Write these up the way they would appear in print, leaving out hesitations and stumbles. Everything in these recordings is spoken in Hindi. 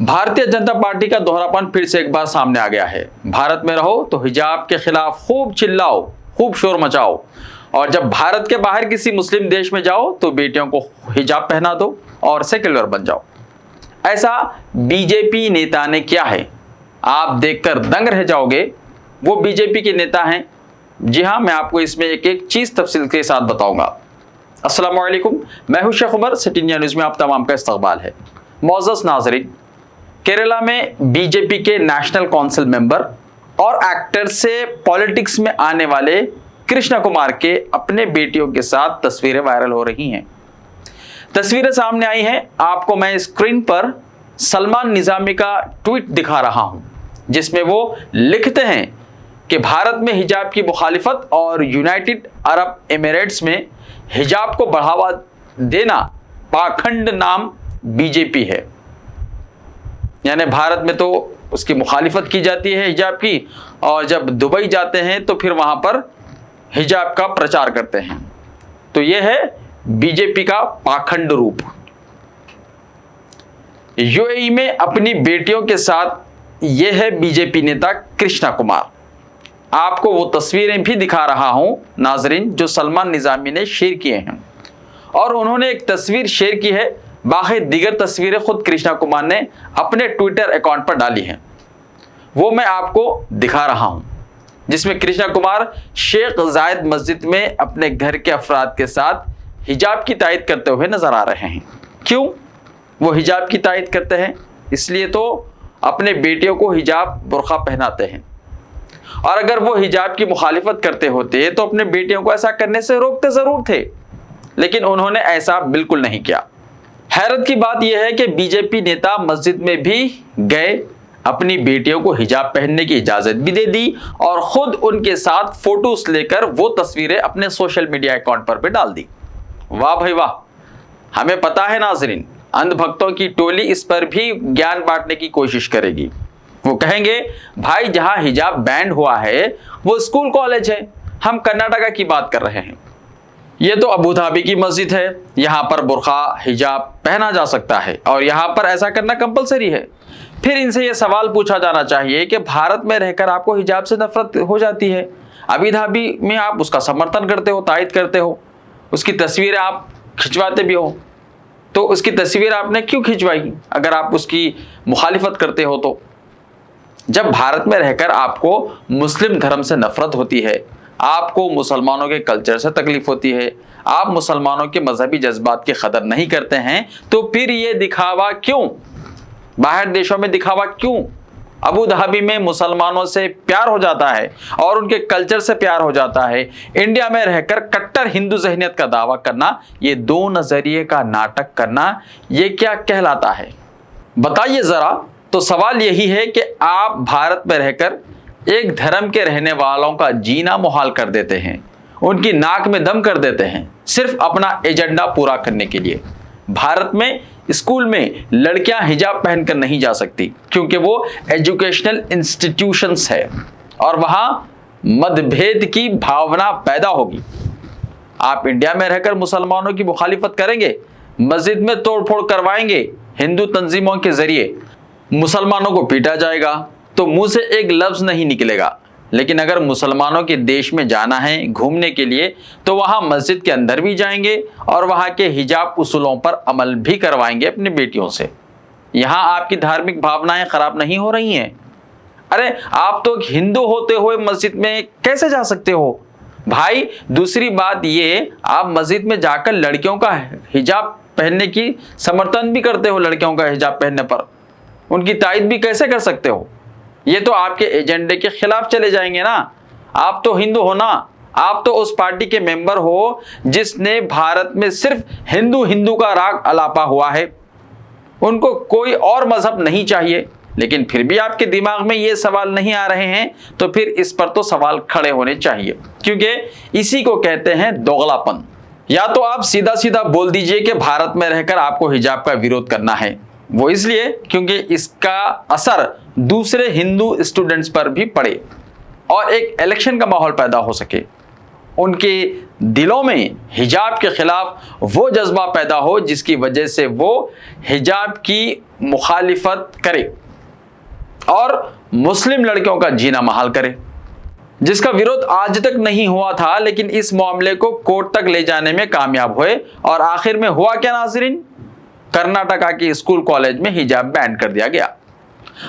भारतीय जनता पार्टी का दोहरापन फिर से एक बार सामने आ गया है। भारत में रहो तो हिजाब के खिलाफ खूब चिल्लाओ, खूब शोर मचाओ, और जब भारत के बाहर किसी मुस्लिम देश में जाओ तो बेटियों को हिजाब पहना दो और सेक्युलर बन जाओ। ऐसा बीजेपी नेता ने किया है, आप देखकर दंग रह जाओगे। वो बीजेपी के नेता हैं। जी हाँ, मैं आपको इसमें एक एक चीज तफसील के साथ बताऊंगा। अस्सलाम वालेकुम, मैं हूं Sheikh Umar. City India News में आप तमाम का इस्तकबाल है। मोअज़्ज़ज़ नाज़रीन, केरला में बीजेपी के नेशनल काउंसिल मेंबर और एक्टर से पॉलिटिक्स में आने वाले कृष्णा कुमार के अपने बेटियों के साथ तस्वीरें वायरल हो रही हैं। तस्वीरें सामने आई हैं। आपको मैं स्क्रीन पर सलमान निज़ामी का ट्वीट दिखा रहा हूं, जिसमें वो लिखते हैं कि भारत में हिजाब की मुखालिफत और यूनाइटेड अरब एमिरेट्स में हिजाब को बढ़ावा देना पाखंड नाम बीजेपी है। यानी भारत में तो उसकी मुखालिफत की जाती है हिजाब की, और जब दुबई जाते हैं तो फिर वहां पर हिजाब का प्रचार करते हैं। तो यह है बीजेपी का पाखंड रूप। यूएई में अपनी बेटियों के साथ यह है बीजेपी नेता कृष्णा कुमार। आपको वो तस्वीरें भी दिखा रहा हूं नाजरीन, जो सलमान निज़ामी ने शेयर किए हैं। और उन्होंने एक तस्वीर शेयर की है, बाकी दीगर तस्वीरें खुद कृष्णा कुमार ने अपने ट्विटर अकाउंट पर डाली हैं। वो मैं आपको दिखा रहा हूं, जिसमें कृष्णा कुमार शेख जायद मस्जिद में अपने घर के अफराद के साथ हिजाब की तायद करते हुए नजर आ रहे हैं। क्यों वो हिजाब की तायद करते हैं? इसलिए तो अपने बेटियों को हिजाब बुर्का पहनाते हैं, और अगर वो हिजाब की मुखालिफत करते होते तो अपने बेटियों को ऐसा करने से रोकते जरूर थे, लेकिन उन्होंने ऐसा बिल्कुल नहीं किया। हैरत की बात यह है कि बीजेपी नेता मस्जिद में भी गए, अपनी बेटियों को हिजाब पहनने की इजाजत भी दे दी और खुद उनके साथ फोटोज लेकर वो तस्वीरें अपने सोशल मीडिया अकाउंट पर भी डाल दी। वाह भाई वाह। हमें पता है नाजरीन, अंधभक्तों की टोली इस पर भी ज्ञान बांटने की कोशिश करेगी। वो कहेंगे भाई जहां हिजाब बैंड हुआ है वो स्कूल कॉलेज है, हम कर्नाटका की बात कर रहे हैं। ये तो अबू धाबी की मस्जिद है, यहाँ पर बुर्का हिजाब पहना जा सकता है और यहाँ पर ऐसा करना कंपलसरी है। फिर इनसे ये सवाल पूछा जाना चाहिए कि भारत में रहकर आपको हिजाब से नफरत हो जाती है, अबू धाबी में आप उसका समर्थन करते हो, तायद करते हो, उसकी तस्वीरें आप खिंचवाते भी हो, तो उसकी तस्वीर आपने क्यों खिंचवाई अगर आप उसकी मुखालिफत करते हो? तो जब भारत में रहकर आपको मुस्लिम धर्म से नफरत होती है, आपको मुसलमानों के कल्चर से तकलीफ होती है, आप मुसलमानों के मजहबी जज्बात की कदर नहीं करते हैं, तो फिर ये दिखावा क्यों? बाहर देशों में दिखावा क्यों? अबू धाबी में मुसलमानों से प्यार हो जाता है और उनके कल्चर से प्यार हो जाता है, इंडिया में रहकर कट्टर हिंदू ज़हनियत का दावा करना, ये दो नजरिए का नाटक करना, ये क्या कहलाता है? बताइए जरा। तो सवाल यही है कि आप भारत में रहकर एक धर्म के रहने वालों का जीना मुहाल कर देते हैं, उनकी नाक में दम कर देते हैं, सिर्फ अपना एजेंडा पूरा करने के लिए। भारत में स्कूल में लड़कियां हिजाब पहनकर नहीं जा सकती क्योंकि वो एजुकेशनल इंस्टीट्यूशंस है और वहां मतभेद की भावना पैदा होगी। आप इंडिया में रहकर मुसलमानों की मुखालिफत करेंगे, मस्जिद में तोड़फोड़ करवाएंगे, हिंदू तंजीमों के जरिए मुसलमानों को पीटा जाएगा तो मुंह से एक लफ्ज नहीं निकलेगा। लेकिन अगर मुसलमानों के देश में जाना है घूमने के लिए तो वहां मस्जिद के अंदर भी जाएंगे और वहां के हिजाब उसूलों पर अमल भी करवाएंगे अपनी बेटियों से। यहां आपकी धार्मिक भावनाएं खराब नहीं हो रही हैं? अरे आप तो हिंदू होते हुए मस्जिद में कैसे जा सकते हो भाई? दूसरी बात ये, आप मस्जिद में जाकर लड़कियों का हिजाब पहनने की समर्थन भी करते हो, लड़कियों का हिजाब पहनने पर उनकी तायद भी कैसे कर सकते हो? ये तो आपके एजेंडे के खिलाफ चले जाएंगे ना। आप तो हिंदू हो ना, आप तो उस पार्टी के मेंबर हो जिसने भारत में सिर्फ हिंदू हिंदू का राग अलापा हुआ है, उनको कोई और मजहब नहीं चाहिए। लेकिन फिर भी आपके दिमाग में ये सवाल नहीं आ रहे हैं, तो फिर इस पर तो सवाल खड़े होने चाहिए, क्योंकि इसी को कहते हैं दोगलापन। या तो आप सीधा सीधा बोल दीजिए कि भारत में रहकर आपको हिजाब का विरोध करना है, वो इसलिए क्योंकि इसका असर दूसरे हिंदू स्टूडेंट्स पर भी पड़े और एक इलेक्शन का माहौल पैदा हो सके। उनके दिलों में हिजाब के खिलाफ वो जज्बा पैदा हो जिसकी वजह से वो हिजाब की मुखालिफत करे और मुस्लिम लड़कियों का जीना महाल करे, जिसका विरोध आज तक नहीं हुआ था, लेकिन इस मामले को कोर्ट तक ले जाने में कामयाब हुए। और आखिर में हुआ क्या नाज़रीन? कर्नाटका के स्कूल कॉलेज में हिजाब बैन कर दिया गया।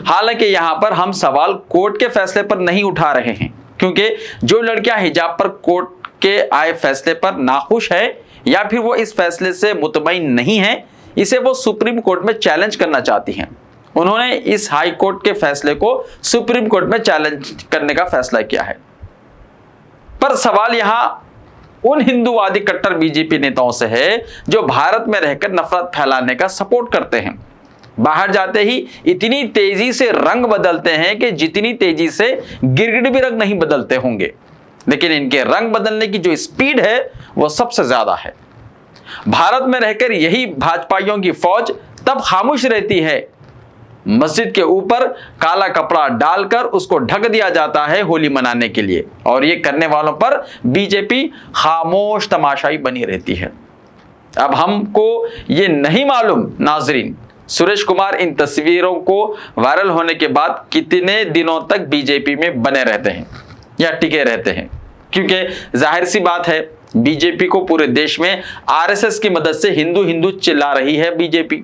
हालांकि यहां पर हम सवाल कोर्ट के फैसले पर नहीं उठा रहे हैं, क्योंकि जो लड़कियां हिजाब पर कोर्ट के आए फैसले पर नाखुश है या फिर वो इस फैसले से मुतमईन नहीं है, इसे वो सुप्रीम कोर्ट में चैलेंज करना चाहती हैं। उन्होंने इस हाई कोर्ट के फैसले को सुप्रीम कोर्ट में चैलेंज करने का फैसला किया है। पर सवाल यहां उन हिंदूवादी कट्टर बीजेपी नेताओं से है जो भारत में रहकर नफरत फैलाने का सपोर्ट करते हैं। बाहर जाते ही इतनी तेजी से रंग बदलते हैं कि जितनी तेजी से गिरगिट भी रंग नहीं बदलते होंगे, लेकिन इनके रंग बदलने की जो स्पीड है वो सबसे ज्यादा है। भारत में रहकर यही भाजपाइयों की फौज तब खामोश रहती है, मस्जिद के ऊपर काला कपड़ा डालकर उसको ढक दिया जाता है होली मनाने के लिए, और ये करने वालों पर बीजेपी खामोश तमाशाई बनी रहती है। अब हमको ये नहीं मालूम नाजरीन, सुरेश कुमार इन तस्वीरों को वायरल होने के बाद कितने दिनों तक बीजेपी में बने रहते हैं या टिके रहते हैं, क्योंकि जाहिर सी बात है बीजेपी को पूरे देश में आरएसएस की मदद से हिंदू हिंदू चिल्ला रही है। बीजेपी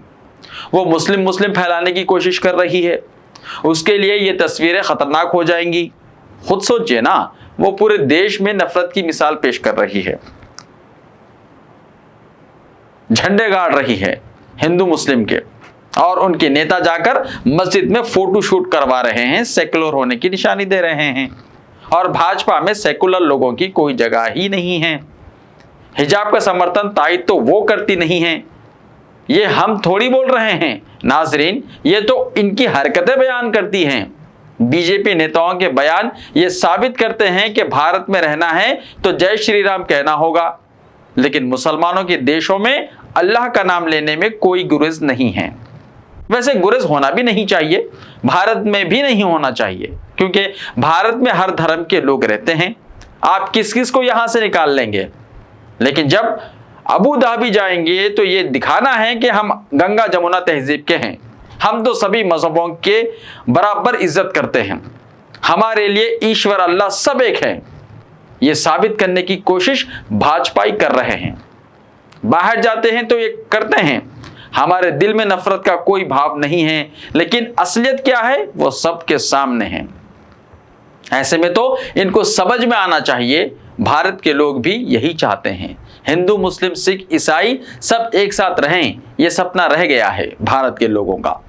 वो मुस्लिम मुस्लिम फैलाने की कोशिश कर रही है, उसके लिए ये तस्वीरें खतरनाक हो जाएंगी। खुद सोचिए ना, वो पूरे देश में नफरत की मिसाल पेश कर रही है, झंडे गाड़ रही है हिंदू मुस्लिम के, और उनके नेता जाकर मस्जिद में फोटो शूट करवा रहे हैं, सेकुलर होने की निशानी दे रहे हैं। और भाजपा में सेकुलर लोगों की कोई जगह ही नहीं है। हिजाब का समर्थन तायद तो वो करती नहीं है, ये हम थोड़ी बोल रहे हैं नाजरीन, ये तो इनकी हरकतें बयान करती हैं। बीजेपी नेताओं के बयान ये साबित करते हैं कि भारत में रहना है तो जय श्री राम कहना होगा, लेकिन मुसलमानों के देशों में अल्लाह का नाम लेने में कोई गुरेज नहीं है। वैसे गुरेज होना भी नहीं चाहिए, भारत में भी नहीं होना चाहिए, क्योंकि भारत में हर धर्म के लोग रहते हैं। आप किस किस को यहां से निकाल लेंगे, लेकिन जब अबू धाबी जाएंगे तो ये दिखाना है कि हम गंगा जमुना तहजीब के हैं, हम तो सभी मजहबों के बराबर इज्जत करते हैं, हमारे लिए ईश्वर अल्लाह सब एक है, ये साबित करने की कोशिश भाजपाई कर रहे हैं। बाहर जाते हैं तो ये करते हैं हमारे दिल में नफरत का कोई भाव नहीं है, लेकिन असलियत क्या है वो सबके सामने है। ऐसे में तो इनको समझ में आना चाहिए, भारत के लोग भी यही चाहते हैं, हिंदू मुस्लिम सिख ईसाई सब एक साथ रहें, ये सपना रह गया है भारत के लोगों का।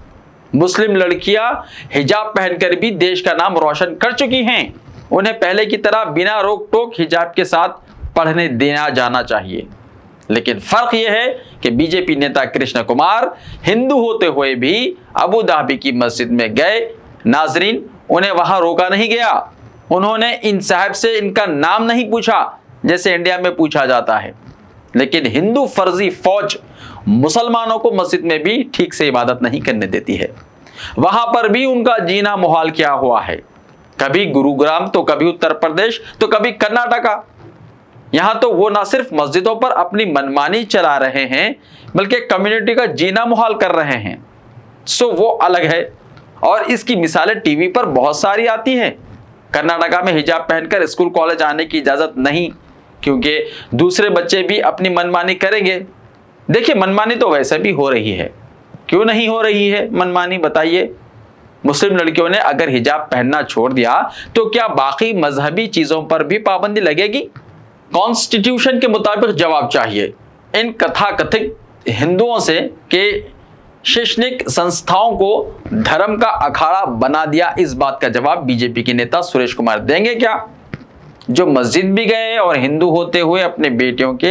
मुस्लिम लड़कियां हिजाब पहनकर भी देश का नाम रोशन कर चुकी हैं, उन्हें पहले की तरह बिना रोक टोक हिजाब के साथ पढ़ने देना जाना चाहिए। लेकिन फर्क यह है कि बीजेपी नेता कृष्ण कुमार हिंदू होते हुए भी अबू धाबी की मस्जिद में गए। नाजरीन, उन्हें वहां रोका नहीं गया, उन्होंने इन साहब से इनका नाम नहीं पूछा जैसे इंडिया में पूछा जाता है। लेकिन हिंदू फर्जी फौज मुसलमानों को मस्जिद में भी ठीक से इबादत नहीं करने देती है, वहां पर भी उनका जीना मुहाल किया हुआ है। कभी गुरुग्राम तो कभी उत्तर प्रदेश तो कभी कर्नाटका, यहां तो वो ना सिर्फ मस्जिदों पर अपनी मनमानी चला रहे हैं बल्कि कम्युनिटी का जीना मुहाल कर रहे हैं। सो वो अलग है, और इसकी मिसालें टीवी पर बहुत सारी आती हैं। कर्नाटका में हिजाब पहनकर स्कूल कॉलेज आने की इजाजत नहीं, क्योंकि दूसरे बच्चे भी अपनी मनमानी करेंगे। देखिए, मनमानी तो वैसे भी हो रही है, क्यों नहीं हो रही है मनमानी, बताइए। मुस्लिम लड़कियों ने अगर हिजाब पहनना छोड़ दिया तो क्या बाकी मजहबी चीजों पर भी पाबंदी लगेगी? कॉन्स्टिट्यूशन के मुताबिक जवाब चाहिए। इन कथाकथित हिंदुओं से के शैक्षणिक संस्थाओं को धर्म का अखाड़ा बना दिया, इस बात का जवाब बीजेपी के नेता सुरेश कुमार देंगे क्या, जो मस्जिद भी गए और हिंदू होते हुए अपने बेटियों के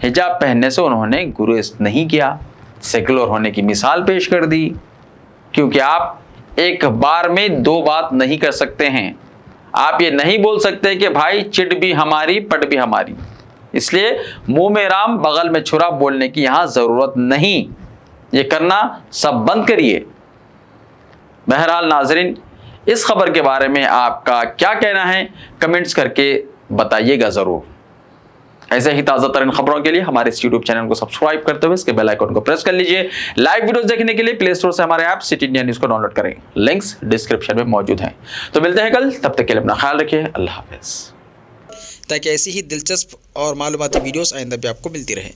हिजाब पहनने से उन्होंने गुरेज नहीं किया, सेकुलर होने की मिसाल पेश कर दी। क्योंकि आप एक बार में दो बात नहीं कर सकते हैं। आप ये नहीं बोल सकते कि भाई चिट भी हमारी पट भी हमारी, इसलिए मुंह में राम बगल में छुरा बोलने की यहां जरूरत नहीं, ये करना सब बंद करिए। बहरहाल नाजरीन, इस खबर के बारे में आपका क्या कहना है कमेंट्स करके बताइएगा जरूर। ऐसे ही ताज़ा तरीन खबरों के लिए हमारे इस यूट्यूब चैनल को सब्सक्राइब करते हुए इसके बेल आइकन को प्रेस कर लीजिए। लाइव वीडियोस देखने के लिए प्ले स्टोर से हमारे ऐप सिटी इंडिया न्यूज़ को डाउनलोड करें, लिंक्स डिस्क्रिप्शन में मौजूद हैं। तो मिलते हैं कल, तब तक के लिए अपना ख्याल रखिए। अल्लाह हाफिज़। ताकि ऐसी ही दिलचस्प और मालूमाती वीडियोस आइंदा भी आपको मिलती रहे।